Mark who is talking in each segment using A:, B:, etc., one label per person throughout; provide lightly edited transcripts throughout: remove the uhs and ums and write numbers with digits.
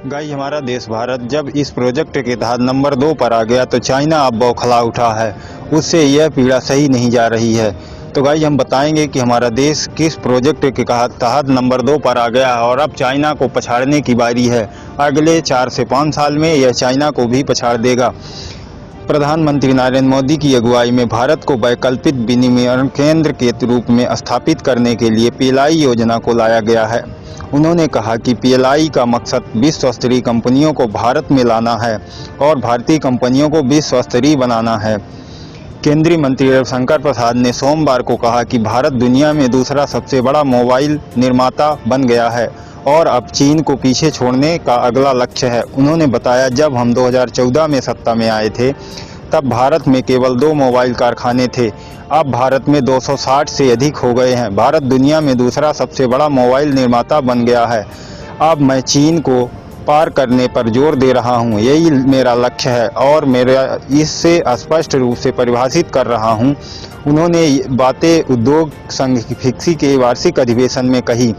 A: Guys हमारा देश भारत जब इस प्रोजेक्ट के तहत नंबर 2 पर आ गया तो चाइना अब बौखला उठा है। उससे यह पीड़ा सही नहीं जा रही है। तो गाइस हम बताएंगे कि हमारा देश किस प्रोजेक्ट के तहत नंबर 2 पर आ गया है और अब चाइना को पछाड़ने की बारी है। अगले 4 से 5 साल में यह चाइना को भी पछाड़ देगा। प्रधानमंत्री नरेंद्र मोदी की अगुवाई में भारत को वैकल्पिक विनिर्माण केंद्र के रूप में स्थापित करने के लिए पीएलआई योजना को लाया गया है। उन्होंने कहा कि पीएलआई का मकसद विश्व स्तरीय कंपनियों को भारत में लाना है और भारतीय कंपनियों को विश्व स्तरीय बनाना है। केंद्रीय मंत्री रविशंकर प्रसाद ने सोमवार को कहा कि भारत दुनिया में दूसरा सबसे बड़ा मोबाइल निर्माता बन गया है और अब चीन को पीछे छोड़ने का अगला लक्ष्य है। उन्होंने बताया, जब हम 2014 में सत्ता में आए थे तब भारत में केवल 2 मोबाइल कारखाने थे। अब भारत में 260 से अधिक हो गए हैं। भारत दुनिया में दूसरा सबसे बड़ा मोबाइल निर्माता बन गया है। अब मैं चीन को पार करने पर जोर दे रहा हूं। यही मेरा लक्ष्य है और मेरा इससे स्पष्ट रूप से परिभाषित कर रहा हूं। उन्होंने बातें उद्योग संघ फिक्की के वार्षिक अधिवेशन में कही।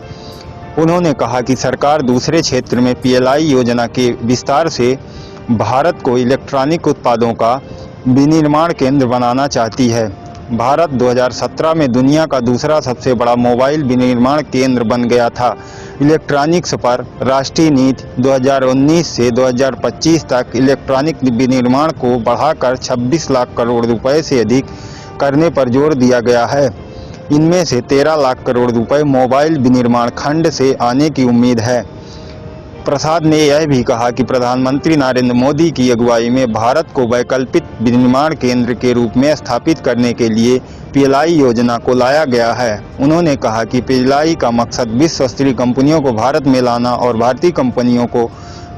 A: उन्होंने कहा कि सरकार दूसरे क्षेत्र में पीएलआई योजना के विस्तार से भारत को इलेक्ट्रॉनिक उत्पादों का विनिर्माण केंद्र बनाना चाहती है। भारत 2017 में दुनिया का दूसरा सबसे बड़ा मोबाइल विनिर्माण केंद्र बन गया था। इलेक्ट्रॉनिक्स पर राष्ट्रीय नीति 2019 से 2025 तक इलेक्ट्रॉनिक विनिर्माण को बढ़ाकर 26 लाख करोड़ रुपए से अधिक करने पर जोर दिया गया है। इनमें से 13 लाख करोड़ रुपए मोबाइल विनिर्माण खंड से आने की उम्मीद है। प्रसाद ने यह भी कहा कि प्रधानमंत्री नरेंद्र मोदी की अगुवाई में भारत को वैकल्पिक विनिर्माण केंद्र के रूप में स्थापित करने के लिए पीएलआई योजना को लाया गया है। उन्होंने कहा कि पीएलआई का मकसद विश्व स्तरीय कंपनियों को भारत में लाना और भारतीय कंपनियों को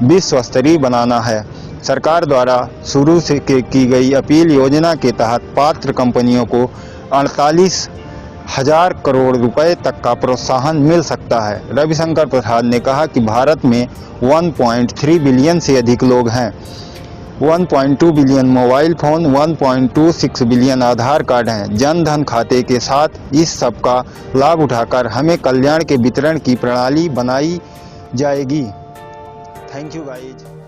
A: विश्व स्तरीय बनाना है। सरकार द्वारा शुरू से की गई अपील योजना के तहत पात्र कंपनियों को 48,000 करोड़ रुपए तक का प्रोत्साहन मिल सकता है। रविशंकर प्रसाद ने कहा कि भारत में 1.3 बिलियन से अधिक लोग हैं। 1.2 बिलियन मोबाइल फोन, 1.26 बिलियन आधार कार्ड हैं। जन धन खाते के साथ इस सब का लाभ उठाकर हमें कल्याण के वितरण की प्रणाली बनाई जाएगी। Thank you guys.